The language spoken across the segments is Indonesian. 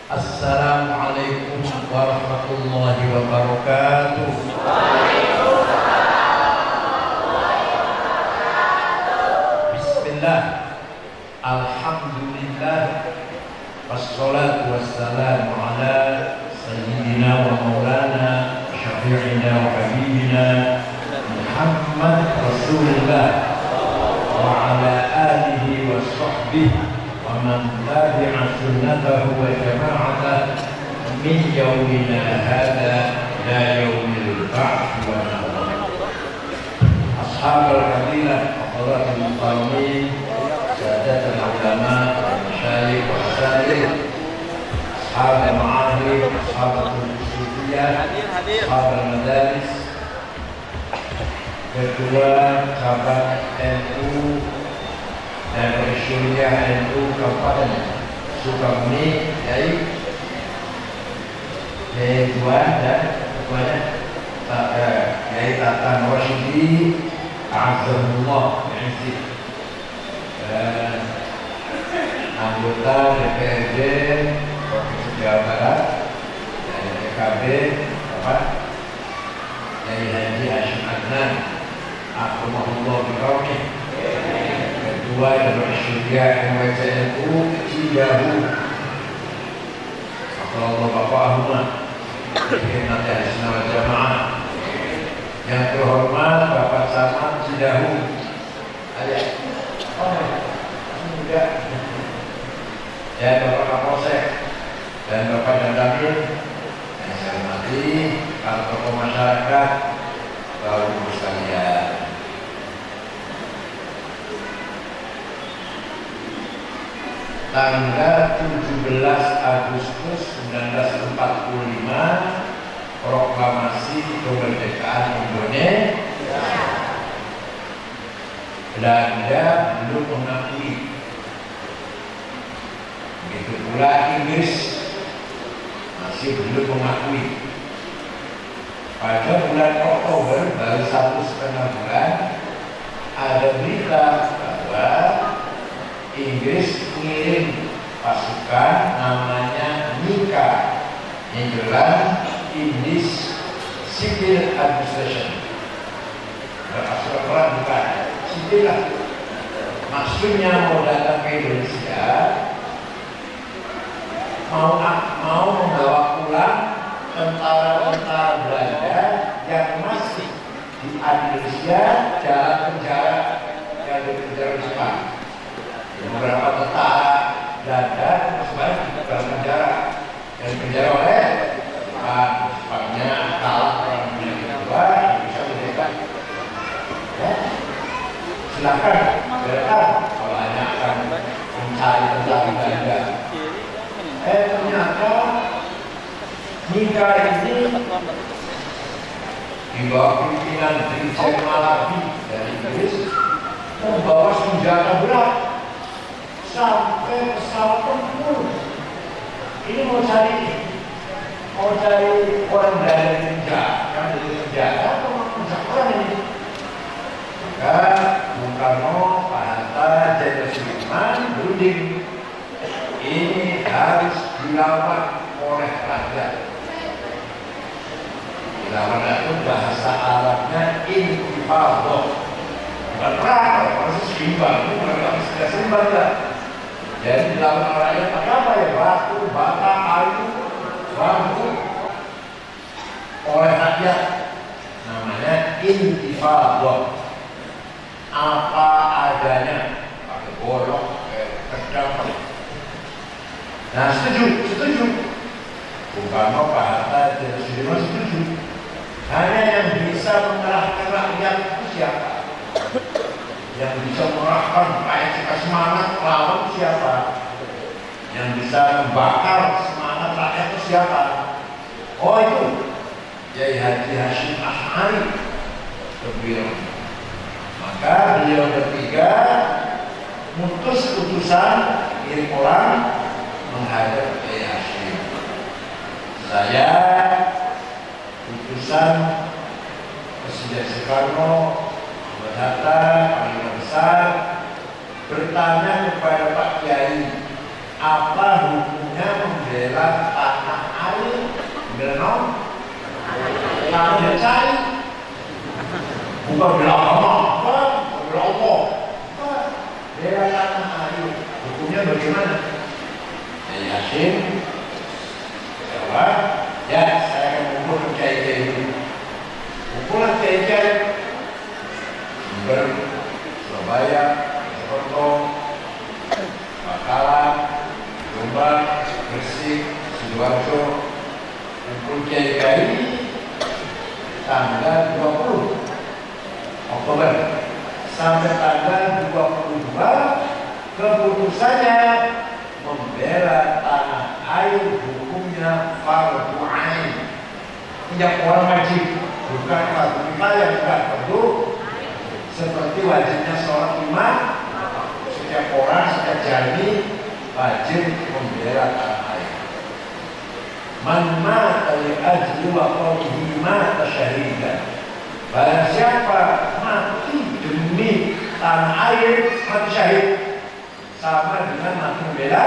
Assalamualaikum warahmatullahi wabarakatuh. Bismillah. Alhamdulillah. Wassalatu wassalamu ala sayyidina wa maulana syafi'ina wa habibina Muhammad Rasulullah wa ala alihi wa sahbihi wa man tabi'a sunnatahu wa jama'atahu min yawmina hadha ila yawmil ba'th wa nawar. Ashabul fadilah hadirin muqamin saadatul ulama masyayikh wa masyayikh ashabul ma'ahid ashabul sufiyah ashabul madaris ketua cabang NU dan Syuriah NU Kabupaten Sukabumi Yai Tuan dan ketuanya Yai Tatan Rashidi Azamullah Yaizi dan anggota DPRD Provinsi Jawa Barat dari PKB Bapak Yai Haji Hashim Adnan Akrumahullah Bikauni Ketua Jalur Syuriah NWCNU Cidahu Allah Bapak Ahmad Hikmat Ahlisna wal Jamaah yang terhormat Bapak Samad Cidahu Ayah enggak dan Bapak Kapolsek dan Bapak Dandamin yang saya hormati para tokoh masyarakat Bapak Ibu sekalian. Tanggal 17 Agustus 1945 proklamasi kemerdekaan Indonesia. Belanda belum mengakui. Begitu pula Inggris masih belum mengakui. Pada bulan Oktober baru 1,5 bulan ada berita bahwa Inggris mengirim pasukan namanya NICA, England Indies Civil Administration. Berasal perang bukan sipil lah. Maksudnya mau datang ke Indonesia, mau membawa pulang tentara-tentara Belanda yang masih di Indonesia dalam penjara yang di Jepang. Beberapa tentara Belanda sebenarnya di dalam penjara dan penjara oleh Jepangnya kalah perang dunia kedua bisa merdeka. Ya, silakan datang kalau hanya akan mencari tentara Belanda. Ternyata NICA ini di bawah pimpinan Brigjen Malabi dari Inggris membawa senjata berat sampai pesawat tempur. Ini mau cari orang dari penjara atau mencari orang ini. Maka Bung Karno, Pak Hatta, Jenderal Sudirman berunding ini harus dilawan oleh rakyat. Dilawan itu bahasa Arabnya intifadhah. Bukan perang, harus seimbang. Itu bukan tidak seimbang lah. Jadi dilakukan rakyat apa ya? Batu, bata, kayu, bambu oleh rakyat. Namanya intifadhah. Apa adanya, pakai golok, pedang. Nah setuju. Bung Karno, Pak Hatta, Jenderal Sudirman setuju. Hanya yang bisa mengerahkan rakyat itu siapa? Yang bisa mengerahkan kayak kita semangat lawan siapa? Yang bisa membakar semangat rakyat itu siapa? Oh itu Yai Haji Hashim Ash'ari beliau. Maka beliau bertiga mutus putusan kirim orang menghadap Yai Hashim. Saya putusan Presiden Soekarno Hatta Panglima Besar bertanya kepada Pak Kiai Apa hukumnya membela tanah air? Membela tanah yang cari? Bukan bela agama, bukan bela Allah. Bukan. Bela tanah air. Hukumnya bagaimana? Yasin, jawab. Ya, saya akan mengumpul kiai-kiai dulu. Kumpulan kiai-kiai Jember, Surabaya, Jakarta, Bakalan, Jombang, Gresik, Sidoarjo. Kumpul kiai-kiai tanggal 20 Oktober sampai tanggal 22 keputusannya membela tanah air hukumnya fardu ain. Tiap orang wajib, bukan fardu kifayah, bukan fardu seperti wajibnya sholat lima. Setiap orang, setiap jami wajib membela tanah air. Man mata li ajli wa qawlihi mata syahidan. Barang siapa mati demi tanah air, mati syahid, sama dengan mati membela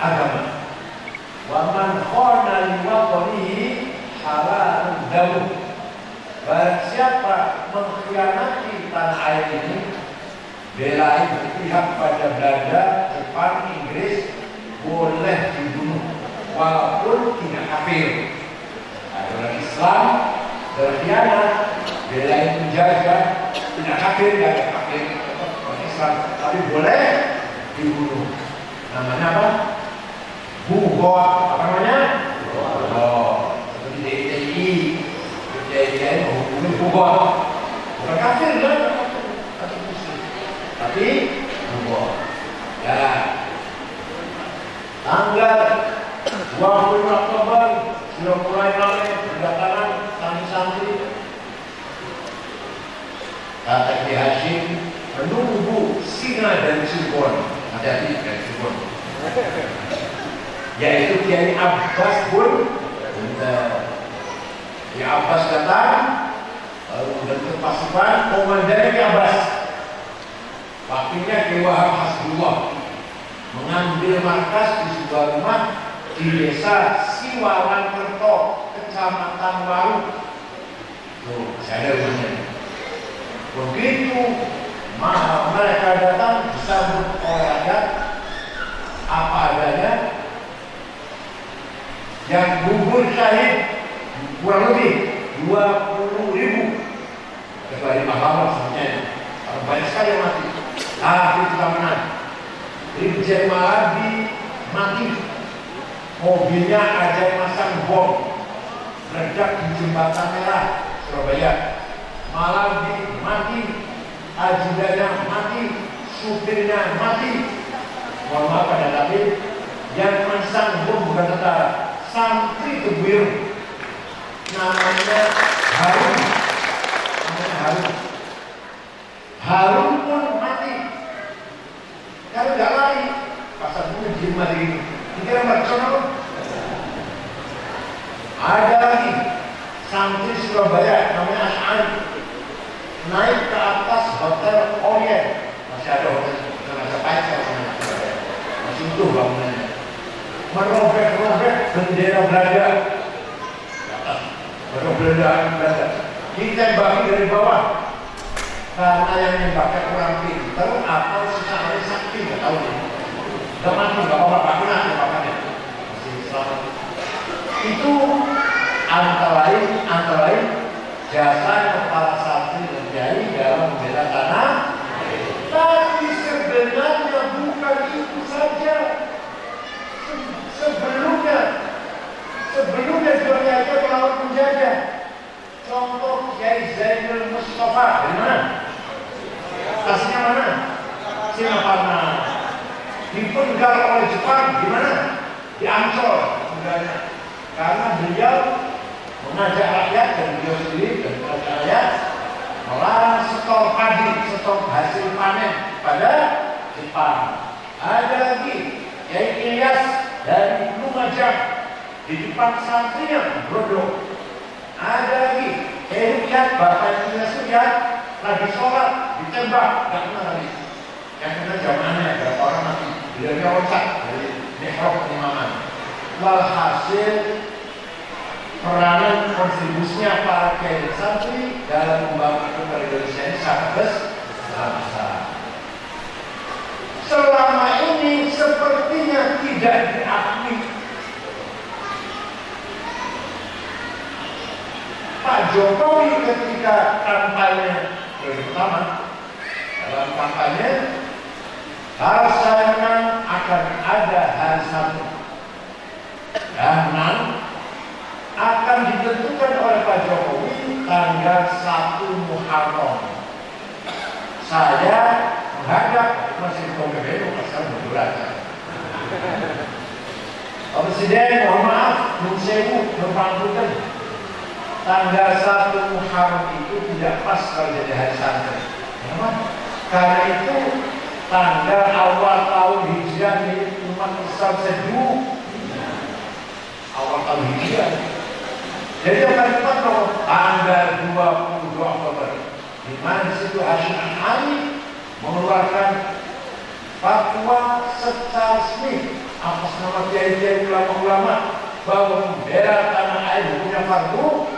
agama. Wa man khana li waqtihi halalun damu. Barang siapa mengkhianati tanah air ini, belain berpihak pada Belanda, Jepang, Inggris, boleh dibunuh walaupun tidak kafir. Ada orang Islam berkhianat, belain menjaga, tidak kafir, tidak ada kafir, tetap orang Islam, tapi boleh dibunuh. Namanya apa? Bugot. Apa namanya? Bugot. Seperti DIY. DIY menghukumi bugot. Bukan kafir kan? Tapi bugot. Ya. Tanggal 20 Oktober sudah mulai ramai pendatangan santri-santri. Kata Kiai Hashim menunggu singa dari Cirebon. Hati-hati dari Cirebon. Yaitu Kiai Abbas pun. Kiai Abbas datang, lalu bentuk pasukan, komandannya Kiai Abbas. Wakilnya Kiai Wahab Hasbullah mengambil markas di sebuah rumah di desa Siwalan Kerto, Kecamatan Waru. Tuh, saya ada rumahnya. Begitu mereka datang disambut oleh rakyat apa adanya, yang gugur syahid kurang lebih 20.000. Kecuali Mahamal sebenarnya banyak sekali yang mati. Tapi kita menang. Brigjen Malabi mati, mobilnya ada yang masang bom meledak di Jembatan Merah Surabaya. Malabi mati, ajudannya mati, supirnya mati. Mohon maaf pada tapi yang masang bom bukan tentara, santri Tebuireng, namanya Harun. Harun pun mati. Kalau tidak lari, pasar bunga di rumah ini. Dikira macam apa? Ada lagi santri Surabaya namanya Ash'ari naik ke atas Hotel Orient. Masih ada hotel, masih pacar masih utuh bangunannya. Merobek-robek bendera Belanda. Belanda. Ditembaki dari bawah. Karena yang nembaknya kurang pintar atau secara sakti, nggak tahu nih. Nggak mati, nggak apa-apa, bangunan tembakannya masih selamat. Itu antara lain jasa kepala santri dan kiai dalam membela tanah. Tapi sebenarnya bukan itu saja. Sebelumnya juga kiai melawan penjajah. Contoh Kiai Zainul Mustafa, dari mana? Aslinya mana? Singaparna. Dipenggal oleh Jepang, di mana? Di Ancol, sebenarnya. Karena beliau mengajak rakyat dan beliau sendiri dan mengajak rakyat melarang stok padi, stok hasil panen pada Jepang. Ada lagi Kiai Ilyas dari Lumajang, di depan santrinya Brodok. Ada lagi Kiai Rukyat, bapak Ilyas Rukyat lagi sholat ditembak, nggak kena lagi. Yang kena zamannya berapa orang mati, beliau loncat dari mihrab imaman. Walhasil peranan kontribusinya para kiai santri dalam membangun negara Indonesia ini sangat besar. Selama ini sepertinya tidak diakui. Pak Jokowi ketika kampanye pertama, dalam kampanye kalau saya menang akan ada hari Sabtu dan menang akan ditentukan oleh Pak Jokowi tanggal 1 Muharram. Saya menghadap masih PBB pasal berbulan. Pak Presiden, mohon maaf, Nun Sewu, berpangkutan. Tanggal 1 Muharram itu tidak pas kalau jadi hari santri. Kenapa? Karena itu tanggal awal tahun Hijriah milik umat Islam sedunia. Awal tahun Hijriah. Jadi akan tepat kalau tanggal 22 Oktober, di mana di situ Hashim Ali mengeluarkan fatwa secara resmi atas nama kiai-kiai ulama-ulama bahwa membela tanah air punya fardu.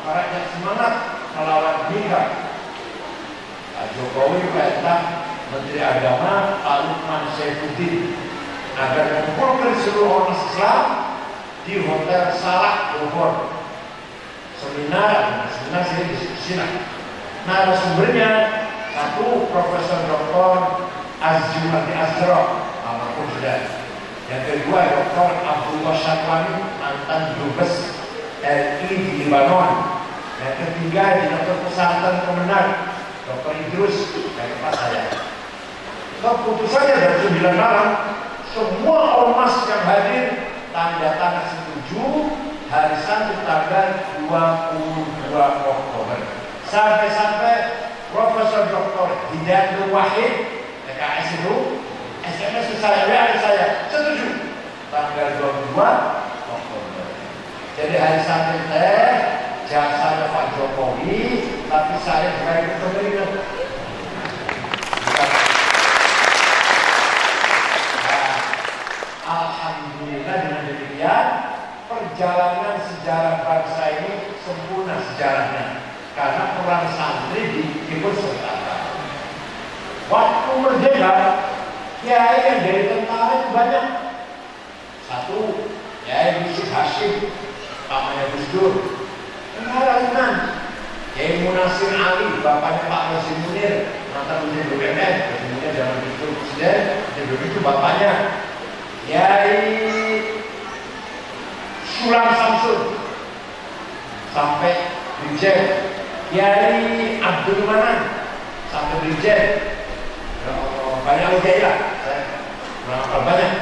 Rakyat semangat melawan hingga Pak Jokowi perintah Menteri Agama Pak Lukman Saifuddin agar mengumpulkan seluruh ormas Islam di Hotel Salak Bogor. Seminar saya diskusi. Narasumbernya satu Profesor Dr. Azjumati Azro, almarhum sudah. Yang kedua Dr. Abdullah Syarwani, mantan Dubes RI di Libanon. Yang ketiga di Dr. Pesantren Kemenang, Dr. Idrus dari Pak saya. Keputusannya dari 9 malam, semua ormas yang hadir tanda tangan setuju hari Sabtu tanggal 22 Oktober. Sampai-sampai Profesor Dr. Hidayat Wahid PKS itu SMS saya, WA saya setuju tanggal 22 Oktober. Jadi hari Sabtu jasanya Pak Jokowi, tapi saya sebagai pemerintah. Alhamdulillah dengan demikian perjalanan sejarah bangsa ini sempurna sejarahnya karena perang santri diikut sertakan. Waktu merdeka, kiai yang dari tentara itu banyak. Satu, Kiai Yusuf Hashim, pamannya Gus Dur. Tentara Yunan, Kiai Munasir Ali, bapaknya Pak Rosim Munir, mantan Menteri BUMN, kemudian zaman itu Presiden, dan itu bapaknya Kiai Sulam Samsun, sampai Brigjen, Kiai Abdul Manan, sampai Brigjen, banyak lagi lah, berapa banyak.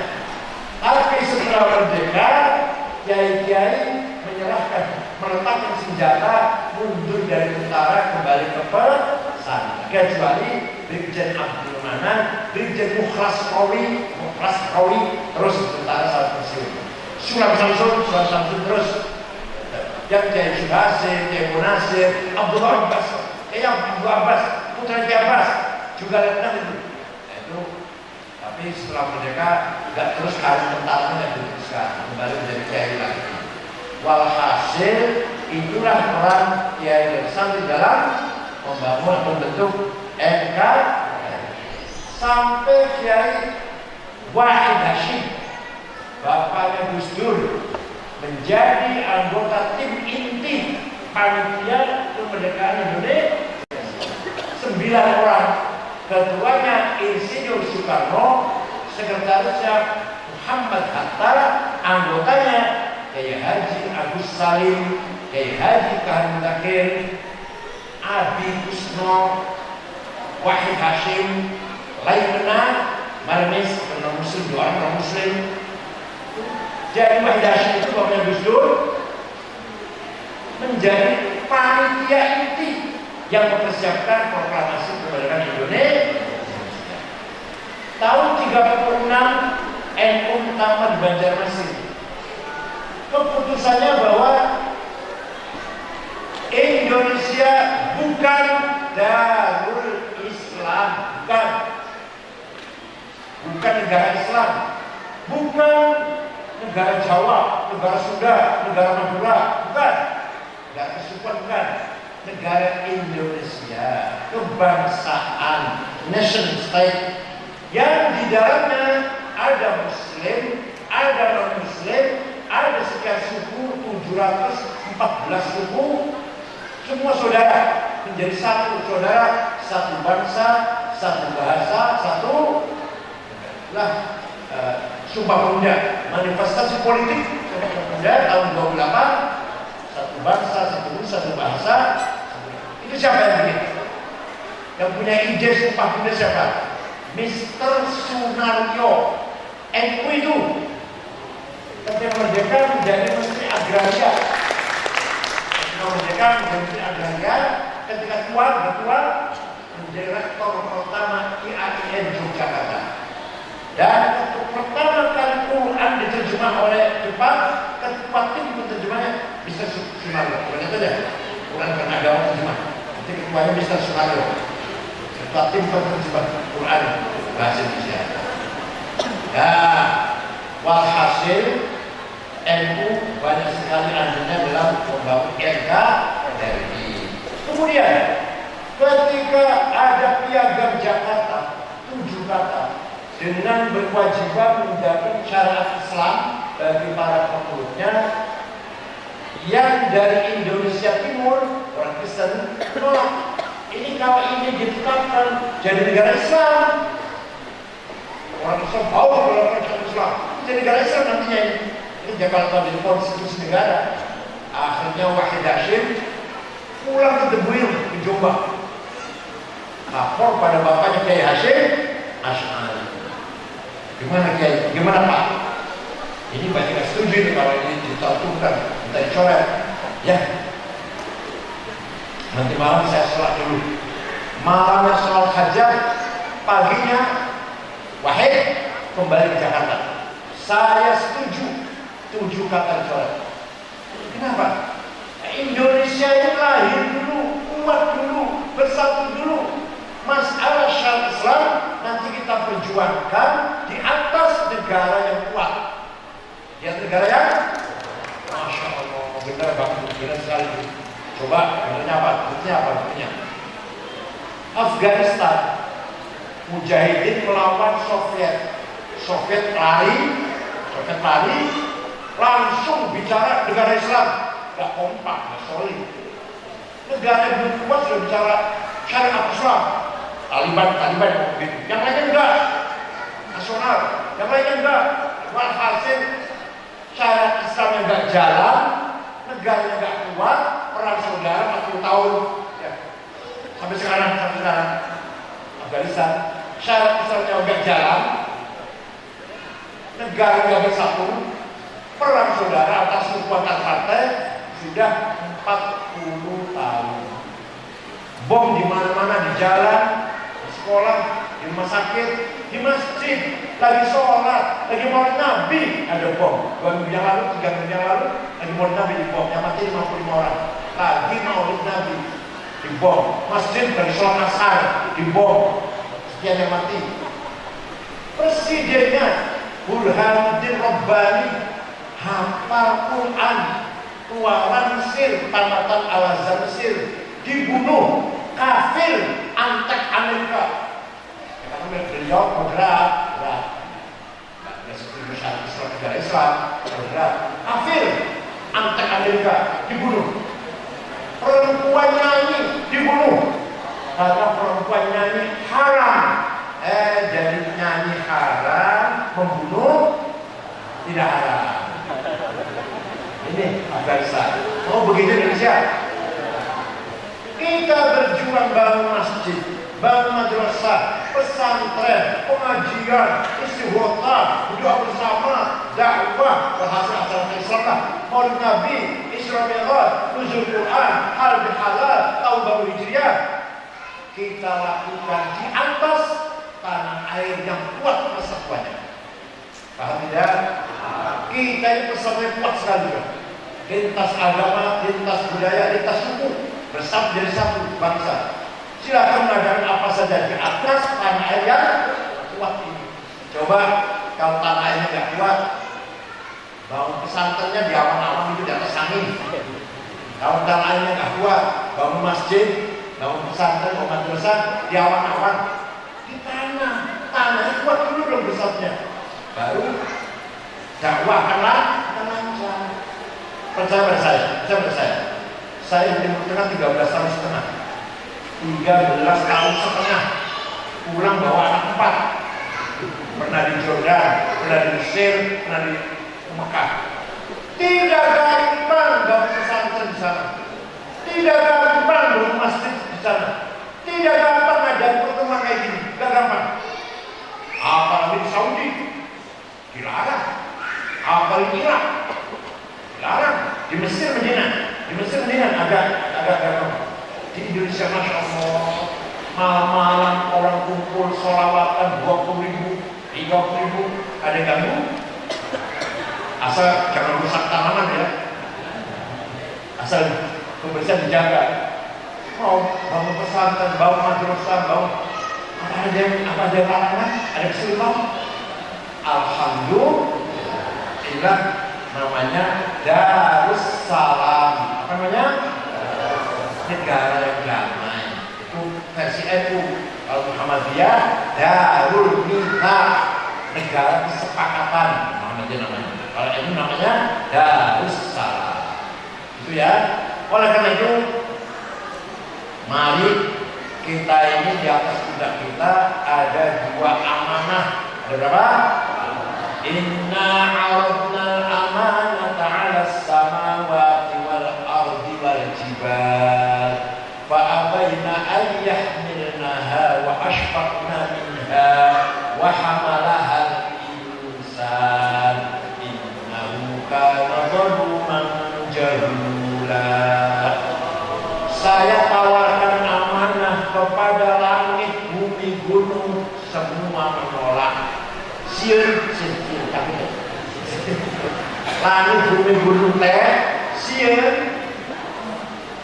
Tapi setelah merdeka, kiai-kiai meletakkan senjata, mundur dari tentara kembali ke pesantren. Kecuali Brigjen Abdul Manan, Brigjen Mukhlas Rawi terus tentara saat pensiun. Sulam Samsun terus. Yang Kiai Syuhasin, Kiai Munasir, Abdullah Abbas, Abdul Abbas, putra Kiai Abbas juga letnan itu. Tapi setelah merdeka tidak terus karir tentaranya diteruskan kembali menjadi kiai lagi. Walhasil itulah peran kiai dan santri dalam membangun membentuk NKRI. Sampai Kiai Wahid Hashim, bapaknya Gus Dur, menjadi anggota tim inti panitia kemerdekaan Indonesia. 9 orang, ketuanya Insinyur Soekarno, sekretarisnya Muhammad Hatta, anggotanya Kiai Haji Agus Salim, Kiai Haji Kahar Mutakhir, Abi Kusno, Wahid Hashim, Laimena, Marmis, non-muslim, 2 orang non-muslim. Jadi Wahid Hashim itu bapaknya Gus Dur menjadi panitia inti yang mempersiapkan proklamasi kemerdekaan Indonesia. Tahun 36 NU tamat di Banjarmasin. Keputusannya bahwa Indonesia bukan Darul Islam, bukan negara Islam, bukan negara Jawa, negara Sunda, negara Madura, bukan. Negara kesukuan, bukan. Negara Indonesia, kebangsaan, nation state, yang di dalamnya ada Muslim, ada non-Muslim, ada sekian suku, 714 suku, semua saudara, menjadi satu saudara, satu bangsa, satu bahasa, satu lah Sumpah Pemuda, manifestasi politik Sumpah Pemuda tahun 28, satu bangsa, satu nusa, satu bahasa. Itu siapa yang bikin? Yang punya ide Sumpah Pemuda siapa? Mr. Sunario. NU itu ketika merdeka menjadi Menteri Agraria. Ketika merdeka menjadi Menteri Agraria, ketika bertua menjadi rektor pertama IAIN Yogyakarta. Dan untuk pertama kali Quran diterjemah oleh Jepang, ketua tim penerjemahnya Mr. Sunario. Benar saja, Quran Agama terjemah. Nanti ketuanya Mr. Sunario. Ketua tim penerjemah Quran bahasa Indonesia. Nah, walhasil NU banyak sekali andilnya dalam membangun NKRI. Kemudian ketika ada Piagam Jakarta 7 kata dengan berkewajiban menjaga syariat Islam bagi para pemeluknya, yang dari Indonesia Timur orang Kristen menolak. Ini kalau ini ditetapkan jadi negara Islam, orang Islam bawa dalam Islam jadi negara Islam nantinya ini Jakarta menjadi konstitusi negara. Akhirnya Wahid Hashim pulang ke Tebuir ke Jombang, lapor pada bapaknya Kiai Hashim Asy'ari. Gimana Kiai? Gimana Pak? Ini banyak yang setuju kalau ini ditentukan, kita dicoret. Ya, nanti malam saya sholat dulu. Malamnya sholat hajat, paginya Wahid kembali ke Jakarta. Saya setuju 7 kata dicoret. Kenapa? Indonesia ini lahir dulu, kuat dulu, bersatu dulu. Masalah syariat Islam nanti kita perjuangkan di atas negara yang kuat. Di atas negara yang, Masya Allah, benar banget, benar sekali. Coba, benarnya apa? Benarnya apa? Benarnya Afghanistan, Mujahidin melawan Soviet. Soviet lari, langsung bicara negara Islam. Gak kompak, gak solid. Negara yang belum kuat sudah bicara syariat Islam. Taliban begitu. Yang lainnya enggak. Nasional, yang lainnya enggak. Walhasil syariat Islam yang enggak jalan, negaranya enggak kuat, perang saudara 40 tahun. Ya. Sampai sekarang Afghanistan, syariat Islam yang enggak jalan, negara enggak bersatu, perang saudara atas kekuatan partai sudah 40 tahun. Bom di mana-mana, di jalan, di sekolah, di rumah sakit, di masjid, lagi sholat, lagi maulid Nabi ada bom. 2 minggu yang lalu, 3 minggu yang lalu, lagi maulid Nabi di bom, yang mati 55 orang. Lagi maulid Nabi di bom, masjid dari sholat asar di bom, sekian yang mati. Presidennya Burhanuddin Rabbani hafal Quran, keluaran Mesir, tamatan Al-Azhar Mesir, dibunuh, kafir, antek Amerika. Karena beliau moderat, nggak seperti masyarakat Islam, negara Islam, moderat, kafir, antek Amerika, dibunuh. Perempuan nyanyi, dibunuh. Karena perempuan nyanyi haram. Jadi nyanyi haram, membunuh tidak haram. Ini Afghanistan. Oh begitu Indonesia. Kita berjuang bangun masjid, bangun madrasah, pesantren, pengajian, istighfar, doa bersama, dakwah, bahasa acara Islam, maulid Nabi, Isra Mi'raj, nuzul Quran, halal bihalal, tahun baru Hijriah. Kita lakukan di atas tanah air yang kuat persatuannya. Paham tidak? Kita ini persatuan kuat sekali juga. Lintas agama, lintas budaya, lintas suku, bersatu jadi satu bangsa. Silakan mengadakan apa saja di atas tanah air yang kuat ini. Coba Kalau tanah airnya nggak kuat, bangun pesantrennya di awan-awan itu di atas angin. Kalau tanah airnya nggak kuat, bangun masjid, bangun pesantren, bangun madrasah di awan-awan. Di tanahnya kuat dulu dong besarnya. Baru dakwah akan lancar. Percaya pada saya. Saya di Timur Tengah 13 tahun setengah. 13 tahun setengah. Pulang bawa anak 4. Pernah di Jordan, pernah di Mesir, pernah di Mekah. Tidak gampang bangun pesantren di sana. Tidak gampang bangun masjid di sana. Tidak gampang ngajak pertemuan kayak gini. Tidak gampang. Apalagi di Saudi, dilarang. Apalagi Irak, dilarang. Di Mesir Medina agak gampang. Di Indonesia Masya Allah, malam-malam orang kumpul sholawatan 20.000, 30.000, ada ganggu. Asal jangan rusak tanaman ya. Asal kebersihan dijaga. Bangun pesantren, bangun madrasah, bangun apa ada larangan, ada kesulitan. Alhamdulillah, namanya Darussalam. Apa namanya? Negara yang damai. Itu versi NU. Kalau Muhammadiyah, Darul Mithaq, negara kesepakatan. Namanya. Kalau NU namanya Darussalam. Itu ya. Oleh karena itu, mari kita ini di atas pundak kita ada 2 amanah. Ada berapa? Inna 'aradna al-amanata 'ala as-samawati wal ardi wal jibal fa abayna an yahmilnaha wa ashfaqna minha wa hamalaha al-insan innahu kana zaluman jahula. Saya tawarkan amanah kepada langit, bumi, gunung, semua menolak. Sieun tapi langit, bumi, gunung teh sieun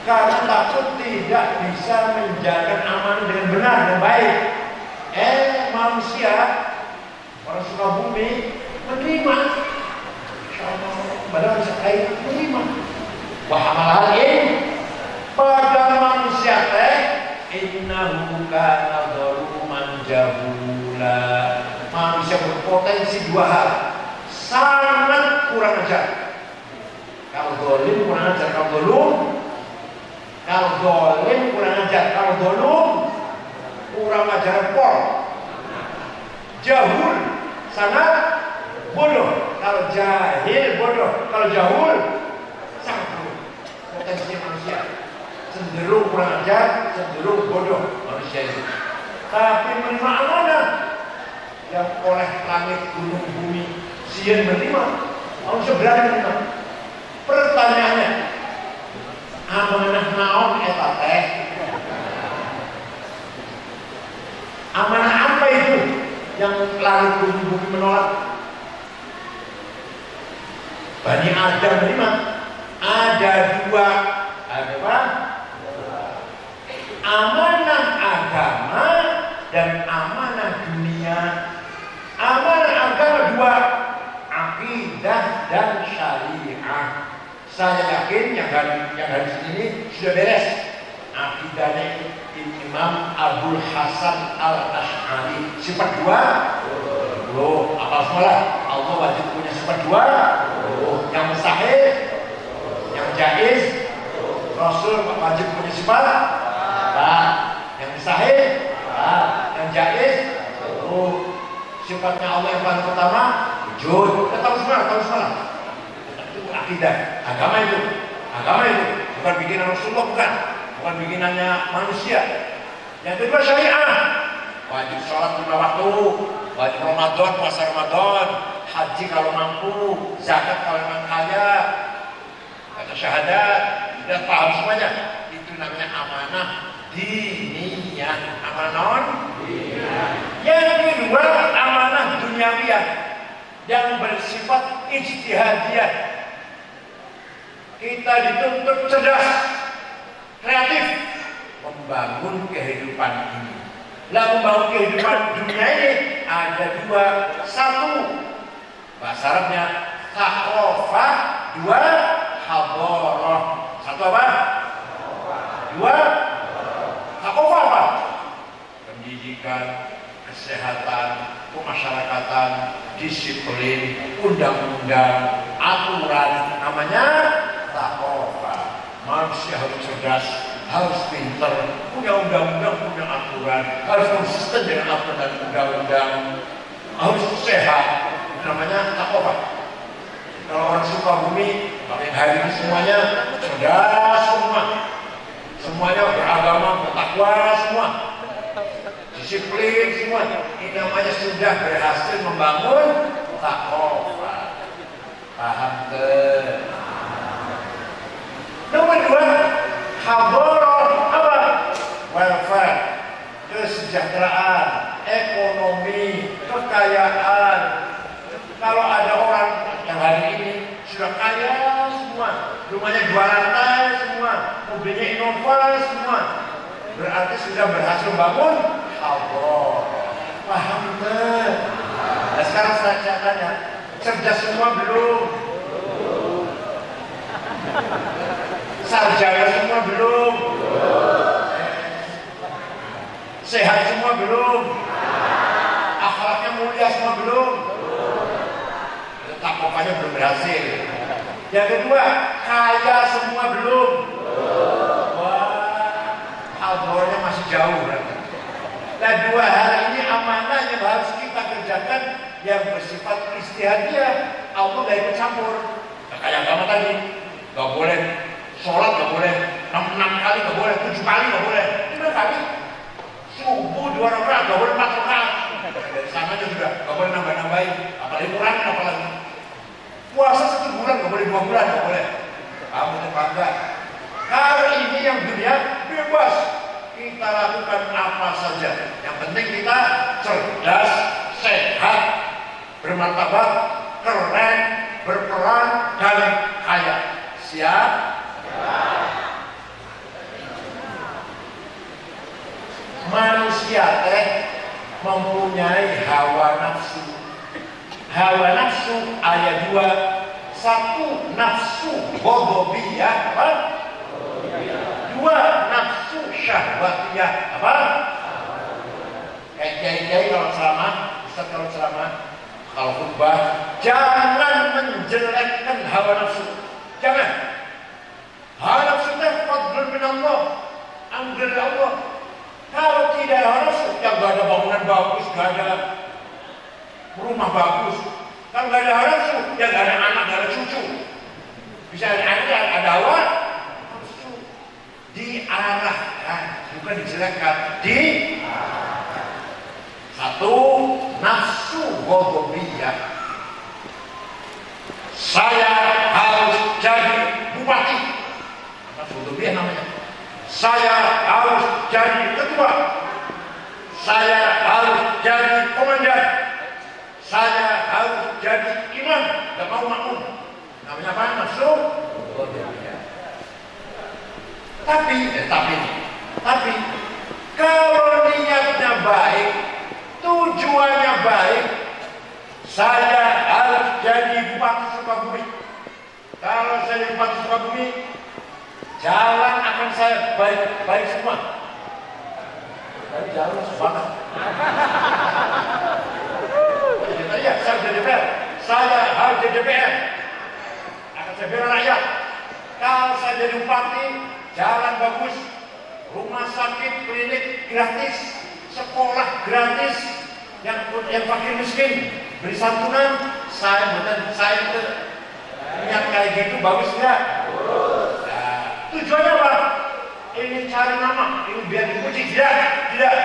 karena takut tidak bisa menjaga amanah dengan benar dan baik. Manusia orang suka bumi menerima. Insyaallah padahal bisa kait menerima. Wahamalah pada manusia teh innahu kana zaluman jahula. Manusia berpotensi 2 hal. Sangat kurang ajar. Kalau zalim kurang ajar, kalau zalim kurang ajar, kalau zalim kurang ajar pol. Jahul sangat bodoh. Kalau jahil bodoh, kalau jahul sangat bodoh. Potensi manusia cenderung kurang ajar, cenderung bodoh manusia itu. Tapi menerima amanah yang oleh langit, gunung, bumi sieun menerima, manusia berani menerima. Pertanyaannya, amanah naon eta teh? Amanah apa itu yang langit, gunung, bumi menolak? Bani Adam menerima. Ada 2. Ada apa? Amanah agama dan amanah dunia. Amanah agama 2, akidah dan syariah. Saya yakin yang dari sini sudah beres. Akidahnya Imam Abdul Hasan Al-Ash'ari. Sifat 2, loh, apa semua? Allah wajib punya sifat 2. Yang mustahil, yang jaiz, Rasul wajib punya sifat. Yang mustahil, yang jaiz, sifatnya Allah yang paling pertama, wujud. Kita tahu semua. Itu akidah, agama itu, bukan bikinan Rasulullah, bukan bikinannya manusia. Yang kedua syariah, wajib sholat 5 waktu, wajib Ramadan, puasa Ramadan, haji kalau mampu, zakat kalau memang kaya, kata syahadat, dan paham semuanya. Itu namanya amanah diniyah. Amanah diniyah. Yang kedua amanah duniawiyah yang bersifat ijtihadiyah. Kita dituntut cerdas, kreatif, membangun kehidupan ini. Lah membangun kehidupan dunia ini ada dua. Satu, bahasa Arabnya takrofah. Dua, hadoroh. Satu apa? Dua, takrofah apa? Pendidikan, kesehatan, kemasyarakatan, disiplin, undang-undang, aturan, namanya takrofah. Manusia harus cerdas, harus pinter, punya undang-undang, punya aturan, harus konsisten dengan aturan dan undang-undang, harus sehat, namanya takrofah. Kalau orang Sukabumi, pakai hari ini semuanya cerdas semua, semuanya beragama, bertakwa semua, disiplin semua. Ini namanya sudah berhasil membangun takrofah. Paham ke? Nomor dua, hadoroh apa? Welfare, kesejahteraan, ekonomi, kekayaan. Kalau ada orang yang hari ini sudah kaya semua, rumahnya 2 lantai semua, mobilnya Innova semua, berarti sudah berhasil bangun hadoroh. Paham ke? Nah sekarang saya tanya, cerdas semua belum? Sarjana semua belum? Sehat semua belum? Akhlaknya mulia semua belum? Takrofahnya belum berhasil. Yang kedua, kaya semua belum? Wah, hadorohnya masih jauh berarti. Nah, 2 hal ini amanah yang harus kita kerjakan yang bersifat istihadiyah. Allah gak ikut campur. Nah, kayak agama tadi, gak boleh sholat, gak boleh 6 kali, gak boleh 7 kali, gak boleh 5 kali. Subuh 2 rakaat, gak boleh 4 rakaat. Dari sananya juga gak boleh nambah-nambahin, apalagi kurangin apalagi. Puasa 1 bulan gak boleh 2 bulan, gak boleh. Kamu terpangga. Kalau ini yang dunia bebas, kita lakukan apa saja. Yang penting kita cerdas, sehat, bermartabat, keren, berperan, dan kaya. Siap? Manusia mempunyai hawa nafsu. Hawa nafsu ayat 2. 1 nafsu ghadabiyah apa? 2 nafsu syahwatiyah apa? Kayak kiai-kiai kalau ceramah, Ustaz kalau ceramah, kalau khutbah, jangan menjelekkan hawa nafsu. Jangan. Hawa nafsu itu fadlun min Allah, anugerah dari Allah. Kalau tidak hawa nafsu, ya gak ada bangunan bagus, gak ada rumah bagus. Kalau gak ada hawa nafsu, ya gak ada anak, gak ada cucu. Bisa ada anak, ada hawa nafsu. Diarahkan, bukan dijelekkan. Satu, nafsu ghadabiyah. Saya harus jadi bupati. Nafsu ghadabiyah namanya. Saya harus jadi ketua. Saya harus jadi komandan. Saya harus jadi imam. Gak mau makmum. Namanya apa? Nafsu ghadabiyah. Tapi kalau niatnya baik, tujuannya baik, saya harus jadi bupati Sukabumi. Kalau saya jadi bupati Sukabumi, jalan akan saya baik semua. Tapi jalan semangat. Ya, saya jadi DPR. Saya harus jadi DPR. Akan saya bela rakyat. Kalau saya jadi bupati, jalan bagus, rumah sakit, klinik gratis, sekolah gratis, yang fakir miskin beri santunan. Saya itu niat kayak gitu bagus nggak? Nah, tujuannya apa? Ini cari nama, ini biar dipuji. Tidak.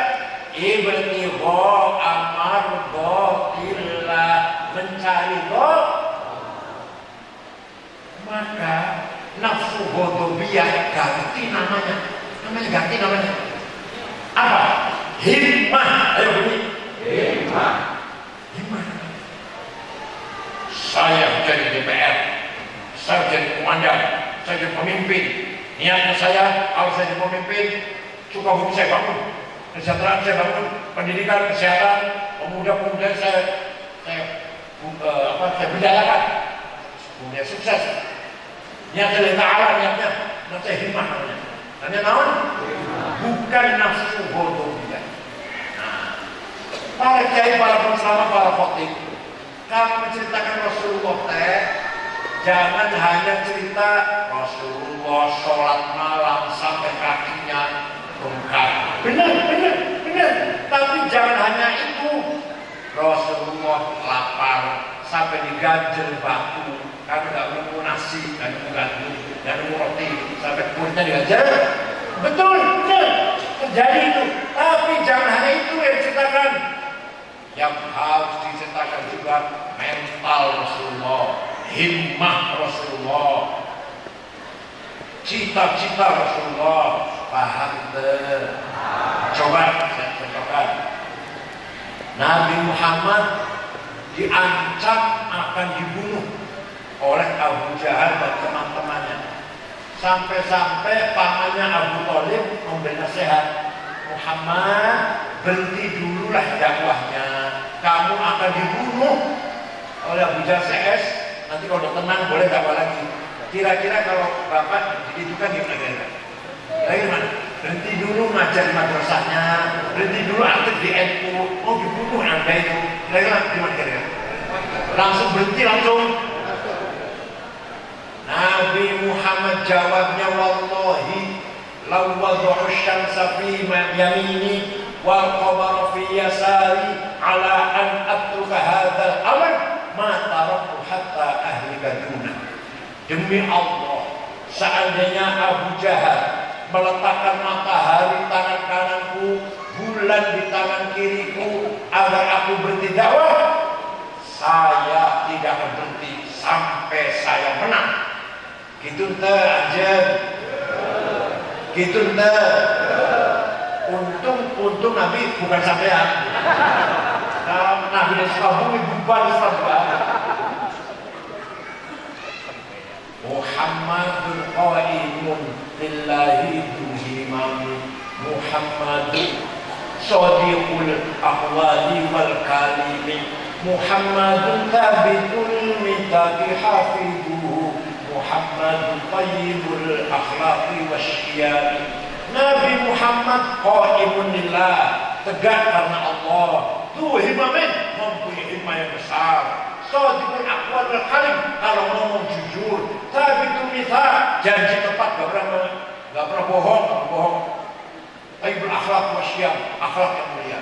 Ibtigha amardhatillah, mencari Allah. Maka nafsu ghadabiyah ganti namanya. Ganti namanya. Apa? Himmah. Ayo bunyi. Himmah. Saya jadi DPR, saya jadi komandan, saya jadi pemimpin. Niatnya saya, kalau saya jadi pemimpin, Sukabumi saya bangun. kesejahteraan saya bangun, pendidikan, kesehatan, pemuda-pemuda saya berdayakan, punya sukses. Niatnya Allah Ta'ala, niatnya nafsu himmah namanya. Namanya naon? Bukan nafsu bodohnya. Nah, para kiai, para penceramah, para khotib, kalau menceritakan Rasulullah teh, jangan hanya cerita Rasulullah sholat malam sampai kakinya bengkak. Benar. Tapi jangan hanya itu. Rasulullah lapar sampai diganjel batu karena nggak nemu nasi, nggak nemu gandum, nggak nemu roti, sampai kulitnya diganjel. Betul, terjadi itu. Tapi jangan hanya itu yang diceritakan. Yang harus diceritakan juga mental Rasulullah, himmah Rasulullah, cita-cita Rasulullah. Paham deh? Coba saya contohkan. Nabi Muhammad diancam akan dibunuh oleh Abu Jahal dan teman-temannya. Sampai-sampai pamannya Abu Thalib memberi nasihat, Muhammad, berhenti dululah dakwahnya. Kamu akan dibunuh oleh Abu Jahal CS. Nanti kalau udah tenang boleh dakwah lagi. Kira-kira kalau bapak dididukan gimana? Bagaimana? Berhenti dulu ngajar di madrasahnya, berhenti dulu aktif di NU, mau dibunuh Anda itu. Kira-kira gimana kira-kira? Langsung berhenti langsung. Nabi Muhammad jawabnya, wallahi law wada'u syamsa fi yamini wal qamara fi yasari ala an atruka hadzal amr ma taraktu hatta ahlika duna. Demi Allah, seandainya Abu Jahal meletakkan matahari tangan kananku, bulan di tangan kiriku agar aku berhenti dakwah, saya tidak akan berhenti sampai saya menang. Gitu ente anjen, gitu ente. Untung Nabi bukan sampean. Kalau Nabi dari Sukabumi bubar Sukabumi. Muhammadun qaimun lillahi duhimam, Muhammadun sadiqul aqwali wal kalimi, Muhammadun thabitul mitaqi hafidhuhu, Muhammadun tayyibul akhlaqi wasyiyami. Nabi Muhammad qaimun lillah, tegak karena Allah, duhimamin, mempunyai hikmah yang besar. Sadiqul aqwal wal kalim, kalau ngomong jujur. Thabitul mithaq, janji tepat, gak pernah bohong. Tayyibul akhlaq wasyiyam, akhlak yang mulia.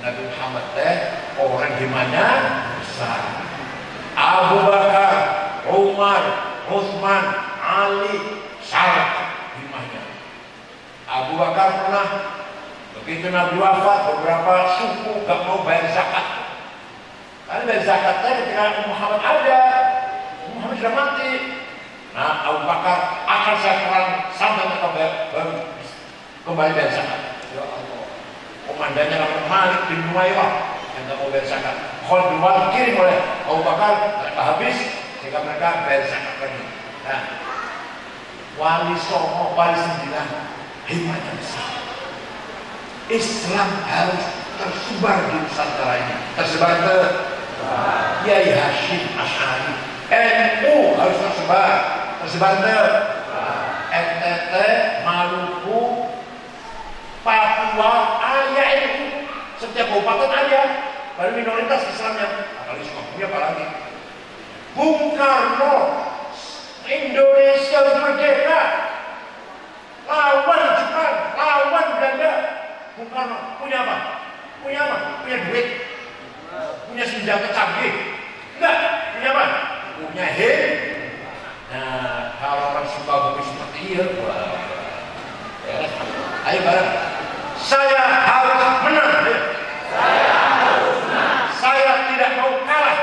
Nabi Muhammad teh orang hikmahnya besar. Abu Bakar, Umar, Utsman, Ali, salah hikmahnya. Abu Bakar pernah begitu Nabi wafat, beberapa suku gak mau bayar zakat. Karena dari zakatnya ketika Muhammad ada, Muhammad sudah mati. Nah, Abu Bakar akan saya perang sampai kembali dari zakat. Ya Allah, komandannya namanya Malik bin Nuwairah yang tak mau bayar zakat. Khalid dikirim oleh Abu Bakar, mereka habis sehingga mereka bayar zakat lagi. Nah, Wali Songo, Wali 9, hikmahnya besar. Islam harus tersebar di Nusantara ini. Tersebar ke Kiai Hashim Asy'ari. NU harus tersebar ke NTT, Maluku, Papua, ada NU. Setiap kabupaten ada. Baru minoritas Islamnya. Apalagi Sukabumi, apalagi Bung Karno, Indonesia merdeka, lawan Jepang, lawan Belanda. Bung Karno punya apa? Punya duit, punya senjata canggih. Enggak, punya apa? Punya Nah, kalau orang Sukabumi seperti itu, ayo bareng. Saya harus menang. Saya tidak mau kalah.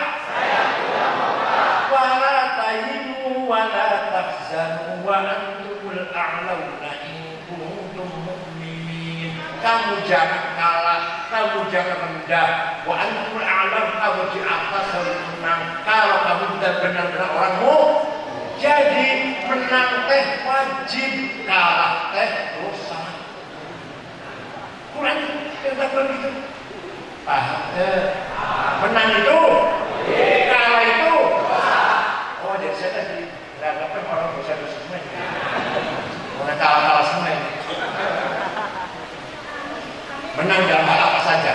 Wala tahinu wala tahzanu wa antumul a'launa in kuntum mu'minin. Kamu jangan kalah, kamu jangan rendah. Wa antumul a'lam, kamu di atas harus menang. Kalau kamu benar-benar orangmu, jadi menang teh wajib, kalah teh dosa. Kata itu. Paham? Menang itu, kalah itu. Oh, jadi saya tadi berhadapan orang dosa-dosa semua. Orang kalah-kalah semua ini. Menang dalam hal apa saja,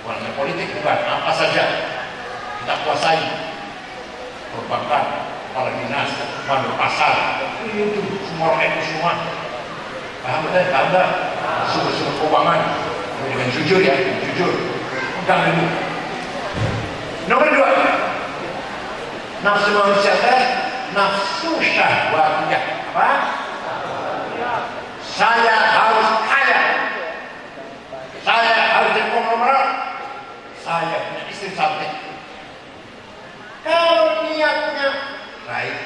bukan politik, bukan apa saja kita kuasai, perbankan, kepala dinas, mandor pasar, itu semua orang itu semua. Paham betul? Tambah sumber-sumber keuangan dengan jujur ya, jujur, pegang dulu. Nomor 2, nafsu manusia nafsu syahwatiyah. Apa? Saya harus kaya, saya harus jadi konglomerat, saya punya istri cantik. Kalau niatnya baik,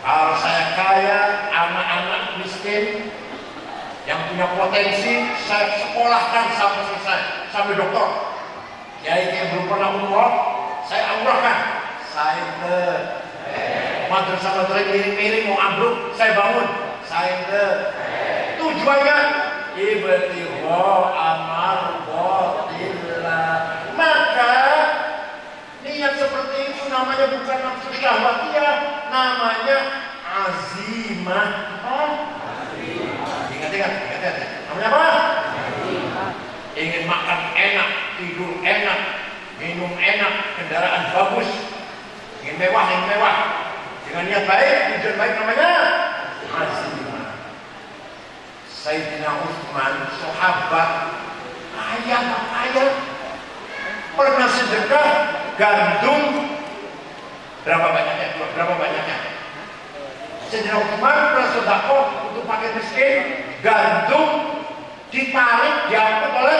kalau saya kaya, anak-anak miskin yang punya potensi, saya sekolahkan sampai selesai, sampai doktor. Yaitu yang belum pernah umroh, saya umrohkan. Saya ke madrasah miring mau ambruk, saya bangun. Saya ke tujuannya ibtigha amardhatillah. Maka niat seperti itu namanya bukan nafsu syahwatiyah, namanya azimah. Ingat. Namanya apa? Ingin makan enak, tidur enak, minum enak, kendaraan bagus, ingin mewah. Dengan niat baik, tujuan baik namanya azimah. Sayyidina Utsman, sahabat kaya, pernah sedekah gandum berapa banyaknya? Sayyidina Utsman pernah sedekah untuk pakai miskin, gandum ditarik diangkut oleh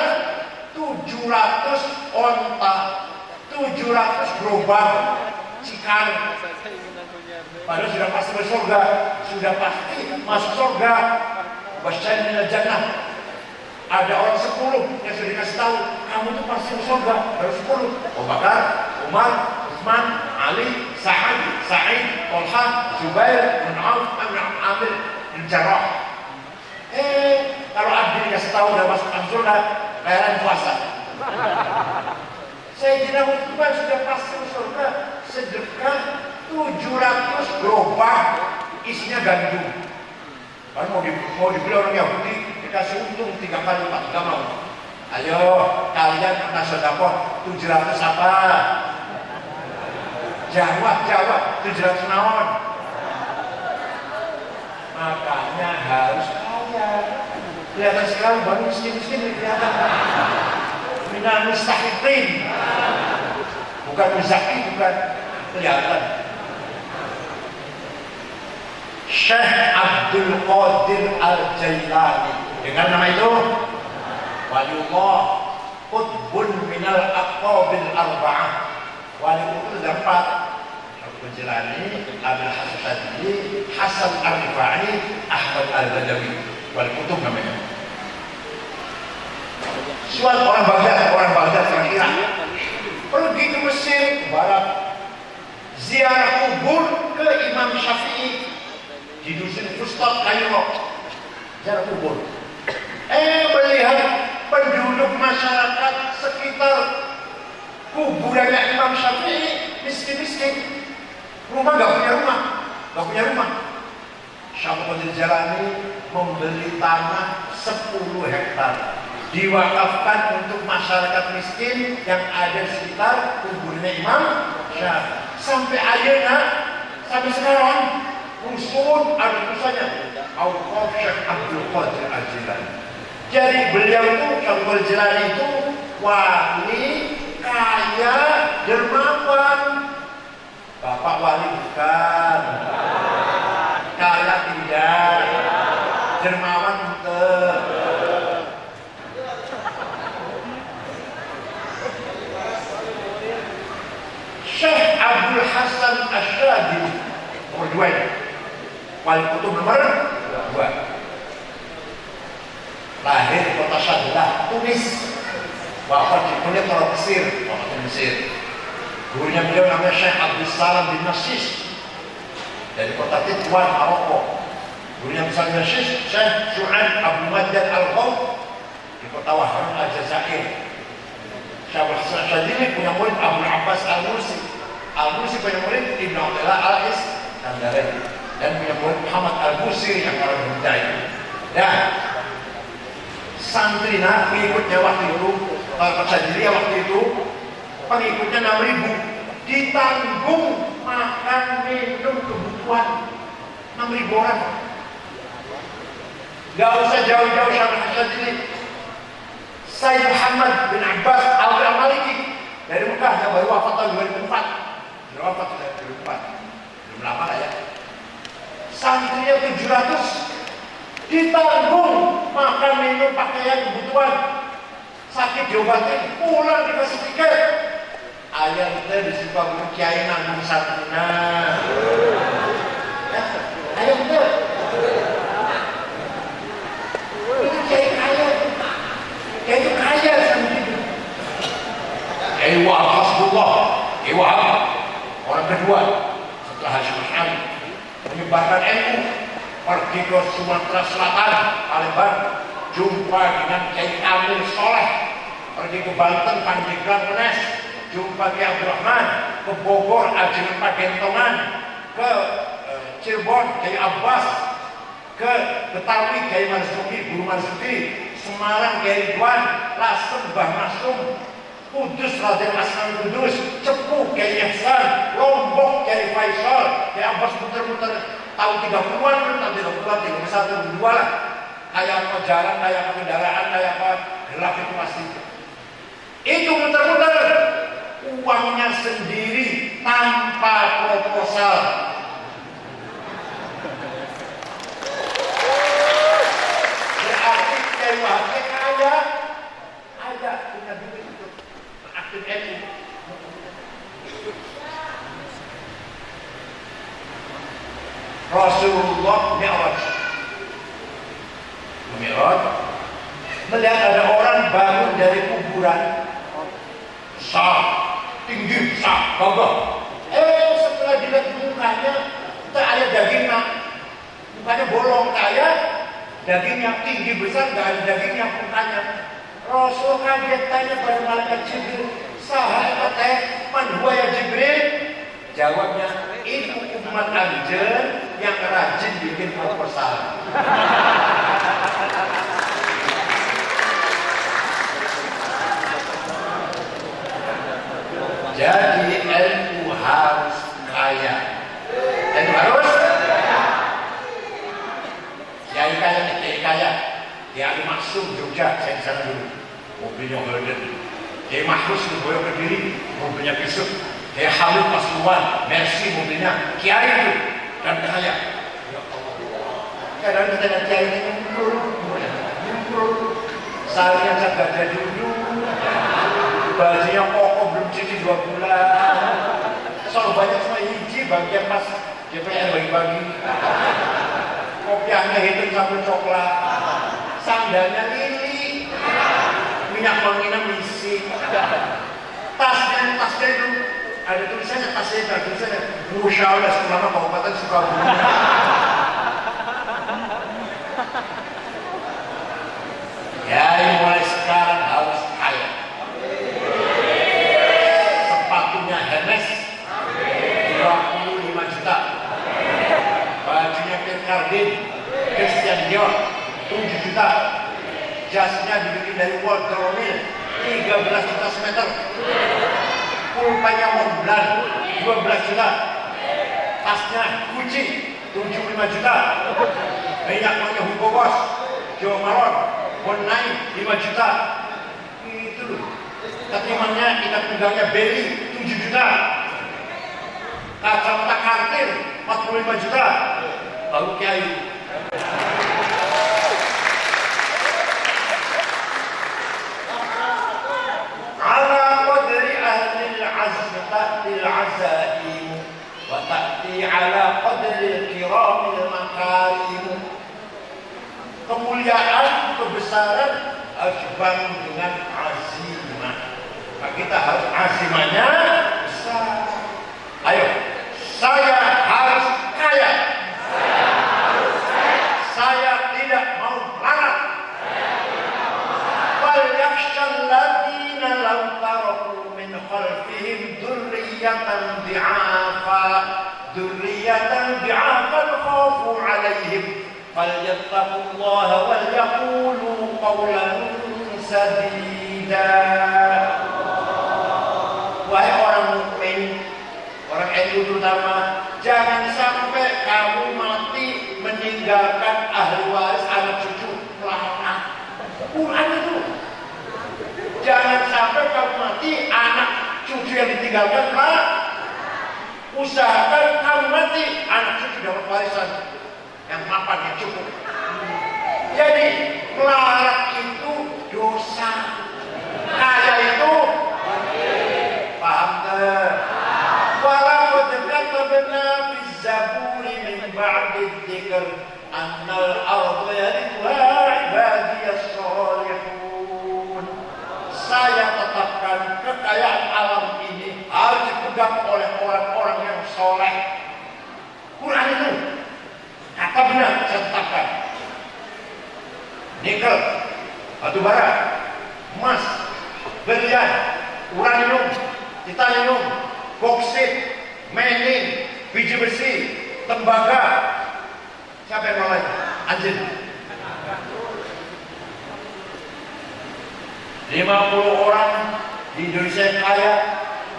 700 onta, 700 gerobak cikal. Padahal sudah pasti masuk surga, sudah pasti masuk surga. Basyar minal jannah. Ada orang 10 yang sudah dikasih tahu, kamu tuh pasti masuk surga. Baru 10. Abu Bakar, Umar, Utsman, Ali, Sa'id, Thalha, Zubair, Mu'awiyah, Amir bin Jarrah. Kalau Abdi dikasih tahu udah masuk surga, bayaran puasa. Sayyidina Utsman sudah pasti masuk surga, sedekah 700 gerobak isinya gandum. Kan mau dibeli orang Yahudi dikasih untung 3 kali lipat, nggak mau. Ayo kalian pernah sedekah 700 apa? Jawab 700 naon. Makanya harus kaya. Kelihatan sekarang baru miskin-miskin kelihatan. Minal mustahiqin. Bukan muzaki, bukan kelihatan. Syekh Abdul Qadir Al-Jailani dengan nama itu waliullah qutbun minal aqtabil arba'ah. Wali itu ada 4: Abdul Jailani, Abdul Hasan Syadzili, Hasan Ar-Rifai, Ahmad Al-Badawi. Wali kutub namanya. Suatu orang Baghdad, orang Irak pergi ke Mesir, ke barat, ziarah kubur ke Imam Syafi'i di dusun Fustat, Kairo, ziarah kubur. Melihat penduduk masyarakat sekitar kuburannya Imam Syafi'i miskin-miskin, nggak punya rumah. Syekh Abdul Jailani membeli tanah 10 hektar, diwakafkan untuk masyarakat miskin yang ada di sekitar kuburnya Imam Syafi'i. Sampai akhirnya, sampai sekarang usul ada tulisannya Auqaf Syekh Abdul Qadir Al-Jailani. Jadi beliau itu, Syekh Abdul Jailani itu wali kaya dermawan. Bapak wali bukan, kaya tidak, dermawan bukan. Syekh Abdul Hasan Asy-Syadzili nomor 2 ini, wali kutub nomor 2, lahir di kota Syadlah, Tunis, wafat di Mesir. Gurunya beliau namanya Syekh Abdul Salam bin Nasis dari kota Titwan, Maroko. Gurunya besar Nasis Syekh Syu'aib Abu Maddan Al-Ghaw di kota Wahran Aljazair. Syekh Syadzili punya murid Abu Abbas Al-Mursi. Al-Mursi punya murid Ibnu Athaillah Al-Iskandari, dan punya murid Muhammad Al-Busiri yang orang Buddha itu. Dan santrina pengikutnya waktu itu, Syekh Syadzili waktu itu pengikutnya 6.000, ditanggung makan minum kebutuhan 6.000 orang. Gak usah jauh-jauh Syekh Syadzili, Sayyid Muhammad bin Abbas Al-Maliki dari Mekah yang baru wafat tahun 2004. Baru wafat tahun 2004. Belum lama lah ya. Santrinya 700 ditanggung makan minum pakaian kebutuhan, sakit diobatin, pulang dikasih tiket. Ayah kita di Sukabumi kiai nanggung santrina. Ayah betul. Itu kiai kaya. Kiai itu kaya sendiri. Kiai Wahab Hasbullah, Kiai Wahab orang kedua setelah Hasyim Asy'ari menyebarkan NU, pergi ke Sumatera Selatan, Palembang, jumpa dengan Kiai Amir Soleh, pergi ke Banten, Pandeglang, Menes, jumpa Kiai Abdurrahman, ke Bogor, Ajengan Pagentongan, ke Cirebon, Kiai Abbas, ke Betawi, Kiai Marzuki, Guru Marzuki, Semarang, Kiai Ridwan, Lasem, Mbah Masum, Kudus, Raden Asman Kudus, Cepu, Kiai Ihsan, Lombok, Kiai Faisal, Kiai Abbas muter-muter tahun 30-an, tahun 30-an, 31, 32 lah. Kayak apa jalan, kayak apa kendaraan, kayak apa gelap itu pasti. Itu muter-muter, uangnya sendiri tanpa proposal. Berarti Kiai Wahab kaya, ada punya duit itu, aktif NU. Rasulullah Mi'raj melihat ada orang bangun dari kuburan besar, tinggi, besar, gagah. Setelah dilihat mukanya, tak ada dagingnya, mukanya bolong, kaya, dagingnya tinggi besar, gak ada dagingnya mukanya. Rasul kaget tanya pada malaikat Jibril, sahabat teh, man huwa ya Jibril? Jawabnya, itu umat anjen yang rajin bikin proposal. Jadi NU harus kaya. NU harus Kiai kaya, Kiai kaya. Kiai Ali Maksum Jogja, saya di sana dulu. Mobilnya Holden. Kiai Mahrus di Boyo Kediri, mobilnya Besuk. Kiai Hamid Pasuruan, Mercy mobilnya. Kiai itu dan kaya. Ya Allah. Kadang kita lihat Kiai ini nyemprot. Saya jaga jadi dulu. Bajunya kokoh belum cuci 2 bulan. Sorbannya cuma hiji bagian pas DPR bagi-bagi. Kopiahnya hitam sampai coklat. Sandalnya lili. Minyak wanginya misi. Tasnya itu ada tulisannya, tasnya ada tulisannya Musyawarah Ulama Kabupaten Sukabumi. Ya, mulai sekarang harus kaya. Sepatunya Hermes 25 juta. Bajunya Pierre Cardin, Christian Dior 7 juta. Jasnya dibikin dari Walter O'Neill 13 juta semeter. Pulpanya Montblanc 12 juta. Tasnya Gucci 75 juta. Minyak wangi Hugo Boss, Jo Malone, Bonai 5 juta. Itu loh. Ketimanya ikat pinggangnya Belly 7 juta. Kacamata Cartier 45 juta. Lalu Kiai ala qadri ahli al-azm ta'ti al-azaim wa ta'ti ala qadri al-kiram al-makarim. Kemuliaan, kebesaran harus dibangun dengan azimah. Nah, kita harus azimahnya besar. Ayo, saya harus kaya. Saya tidak mau melarat. عليهم فليتقوا الله وليقولوا قولا سديدا. Wahai orang mukmin, orang NU terutama, jangan sampai kamu mati meninggalkan ahli waris anak cucu pelakon. Quran itu. Jangan sampai kamu mati anak cucu yang ditinggalkan pelakon. Usahakan kamu mati anak cucu dapat warisan yang mapan, yang cukup. Jadi melarat itu dosa, kaya itu paham tak? Walau kata Zaburi min ba'di dzikr annal arda yarithuha ibadiyas shalihun. Saya tetapkan kekayaan alam ini harus dipegang oleh orang-orang yang soleh. Quran itu kata benar, saya tetapkan. Nikel, batu bara, emas, berlian, uranium, titanium, boksit, menin, biji besi, tembaga. Siapa yang mau lagi? Anjing. 50 orang di Indonesia yang kaya.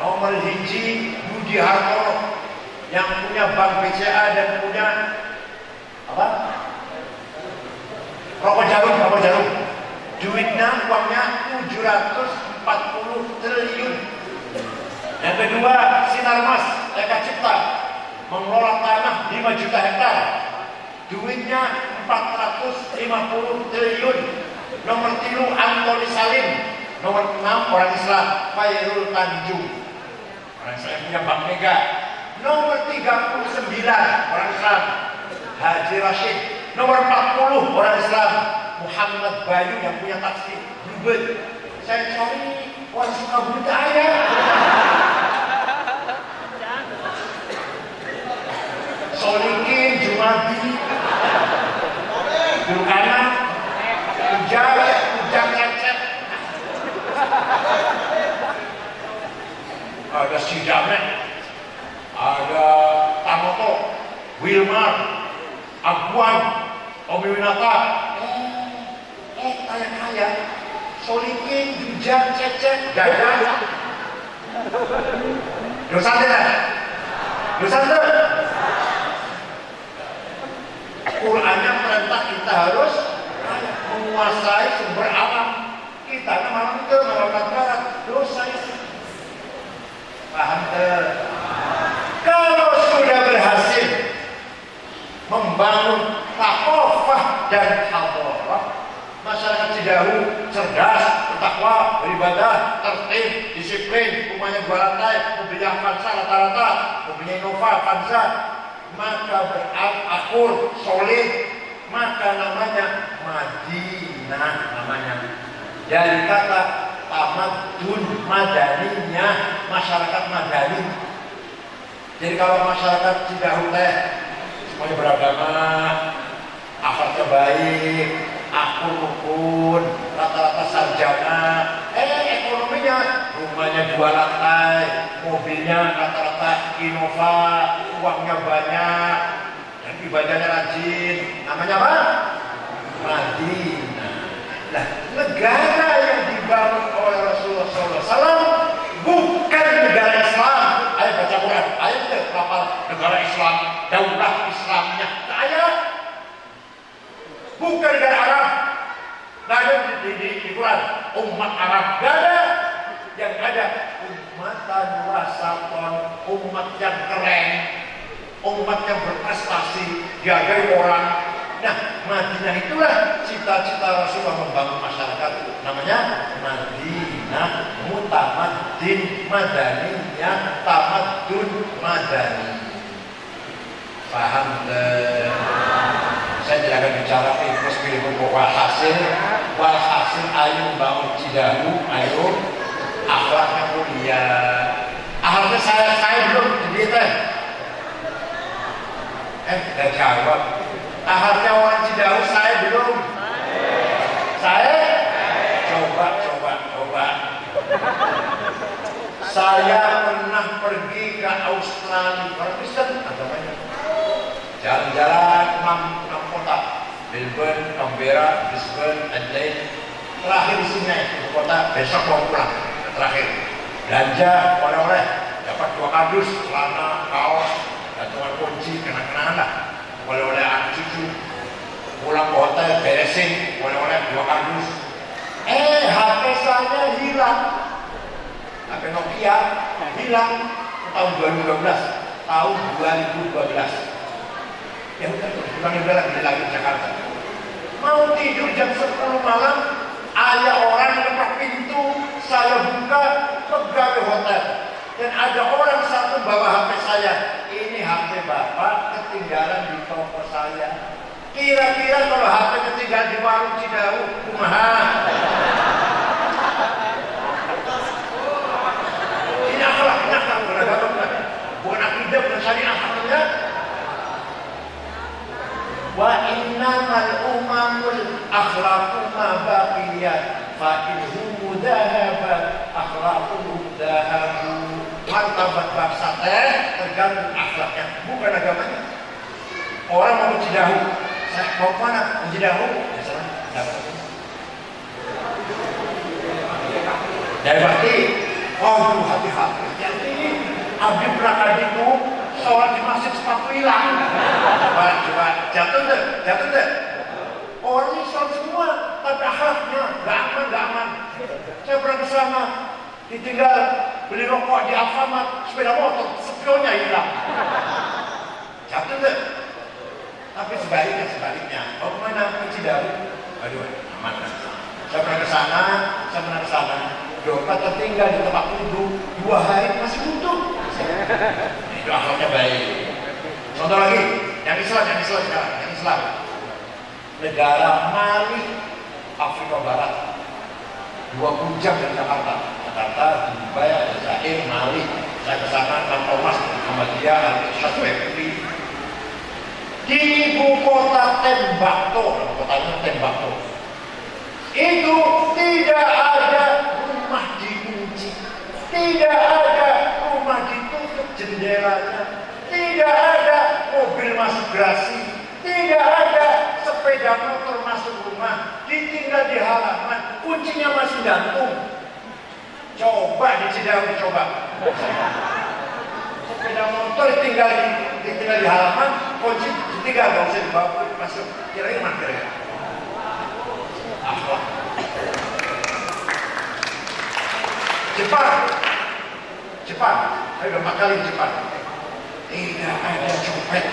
Nomor hiji Budi Hartono yang punya bank BCA dan punya apa? Rokok jarum. Duitnya, uangnya 740 triliun. Yang kedua, Sinarmas Eka Cipta mengelola tanah 5 juta hektar. Duitnya 450 triliun. Nomor 3 Antoni Salim. Nomor 6 orang Islam Khairul Tanjung, orang Islam punya Bank Mega. Nomor 39 orang Islam Haji Rashid. Nomor 40 orang Islam Muhammad Bayu yang punya taksi Bluebird. Saya cari orang suka budaya. Solikin Jumadi Guru kanan Ujang Lecet. Ada si Jamek, ada Tamoto, Wilmar, Aguan, Omi Winata. Kaya, Solikin, Ujang, Cecet, Jajan. Dosa tidak? Qurannya perintah kita harus menguasai sumber alam. Kita malam itu melakukan barat dosa itu. Paham tak? Kalau sudah berhasil membangun taqofah dan hadharah, masyarakat Cidahu cerdas, bertakwa, beribadah, tertib, disiplin, rumahnya 2 lantai, mobilnya Avanza rata-rata, mobilnya Innova Avanza, maka berakur, solid, maka namanya Madinah namanya. Dari kata tamadun madaninya, masyarakat madani. Jadi kalau masyarakat Cidahu teh semuanya beragama, akhlaknya baik, akur rukun, rata-rata sarjana, ekonominya rumahnya 2 lantai, mobilnya rata-rata Innova, uangnya banyak, dan ibadahnya rajin. Namanya apa? Madinah. Nah, negara yang dibangun oleh Rasulullah SAW bukan negara Islam. Ayo baca Quran, ayo kapal negara Islam, daulah Islamnya. Ayo, bukan negara Arab. Nggak ada di Quran umat Arab, nggak ada. Yang ada umatan wasaton, umat yang keren, umat yang berprestasi, dihargai orang. Nah, Madinah itulah cita-cita Rasulullah membangun masyarakat. Namanya Madinah Mutamaddin Madaniyah, Tamaddun Madani. Paham deh? Saya tidak akan bicara infus pilih walhasil ayo bangun Cidahu, ayo akhlaknya mulia. Akhlaknya saya belum jadi teh. Tidak jawab. Akhlaknya orang Cidahu saya belum. Saya coba. Saya pernah pergi ke Australia, orang Kristen agamanya. jalan-jalan 6 kota, Melbourne, Canberra, Brisbane, Adelaide. Terakhir di sini ibu kota, besok mau pulang. Terakhir belanja oleh-oleh, dapat 2 kardus, celana, kaos, gantungan kunci, kenang-kenangan lah, oleh-oleh anak cucu. Pulang ke hotel, beresin, oleh-oleh 2 kardus. HP saya hilang. HP Nokia hilang tahun 2012, tahun 2012. Ya udah, udah lagi di Jakarta. Mau tidur jam 10 malam, ada orang dekat pintu, saya buka, pegawai hotel. Dan ada orang satu bawa HP saya. Ini HP Bapak ketinggalan di toko saya. Kira-kira kalau HP ketinggalan di warung Cidahu, kumaha? Ini akhlak, bukan akidah, bukan syariah akhlaknya. Wa innamal umamul akhlaqu ma baqiyat fa inhum dhahabat akhlaquhum dhahabu. Martabat bangsa tergantung akhlaknya, bukan agamanya. Orang mau ke Cidahu, saya mau mana? Ke Cidahu, ya salah, dapat. Dari berarti, oh hati-hati. Jadi abdi berangkat itu sholat di masjid sepatu hilang. Coba jatuh deh. Orang ini sholat semua, tapi akhlaknya nggak aman. Saya pernah ke sana, ditinggal beli rokok di Alfamart, sepeda motor, spionnya hilang. Jatuh deh. Tapi sebaliknya. Oh kemana? Ke Cidahu. Aduh, aman kan? Saya pernah ke sana. Dompet tertinggal di tempat wudhu 2 hari masih utuh. Itu akhlaknya baik. Contoh lagi, yang Islam. Negara Mali, Afrika Barat, 20 jam dari Jakarta, Dubai, Aljazair, Mali. Saya ke sana, Thomas, Muhammadiyah, Al-Isyad, Webri. Di ibu kota Tembakto, itu tidak ada rumah dikunci, tidak ada rumah ditutup jendelanya, tidak ada mobil masuk garasi, tidak ada sepeda motor masuk rumah, ditinggal di halaman, kuncinya masih gantung. Coba di Cidahu, sepeda motor ditinggal di halaman, kunci ditinggal, nggak usah dibawa masuk. Kira-kira mana kira-kira? Akhlak. Jepang, ayo 4 kali di Jepang. Tidak ada copet,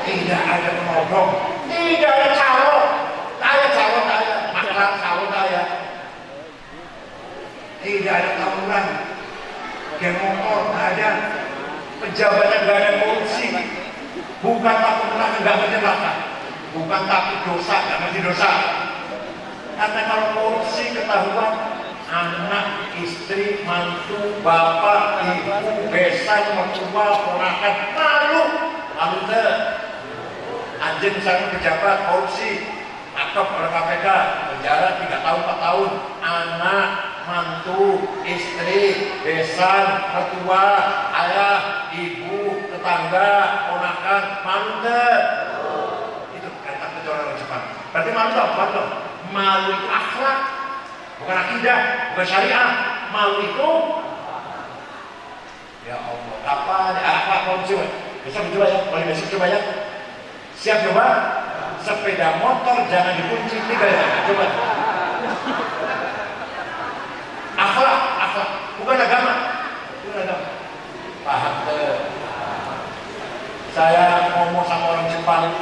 tidak ada penodong, tidak ada calon kaya, makanan calon kaya. Tidak ada tawuran, geng motor, nggak ada. Pejabatnya nggak ada korupsi. Bukan takut neraka, nggak ngerti neraka. Bukan takut dosa, nggak ngerti dosa. Karena kalau korupsi ketahuan, anak, istri, mantu, bapak, ibu, besan, mertua, ponakan, malu deh. Anjing misalnya pejabat korupsi, tangkap oleh KPK, penjara 3 tahun 4 tahun. Anak, mantu, istri, besan, mertua, ayah, ibu, tetangga, ponakan, malu deh. Itu kata orang Jepang. Berarti malu dong. Malu itu akhlak, bukan akidah, bukan syariah. Malu itu, ya Allah, apa mau coba? Besok coba ya, mulai besok coba ya. Siap coba? Sepeda motor jangan dikunci 3 ya, coba. Akhlak, bukan agama. Paham tuh. Saya ngomong sama orang Jepang,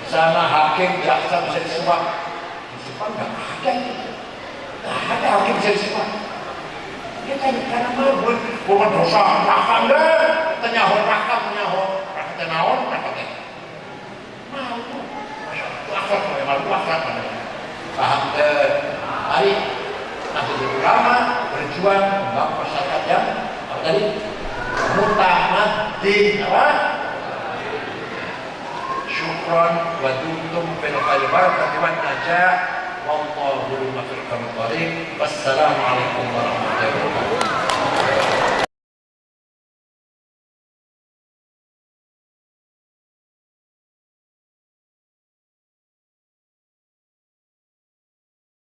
sana hakim, jaksa bisa disuap. Jepang nggak ada hakim bisa disuap. Dia kan karena bukan dosa neraka deh, tenyaho neraka tenaon, neraka mau, masya Allah, akhlak paham deh. Mari Nahdlatul Ulama berjuang membangun masyarakat yang apa tadi? Mutamaddi, apa? Syukran wa dumtum fil khairi barakati wan najah wallahu muwaffiq. Wassalamualaikum warahmatullahi wabarakatuh.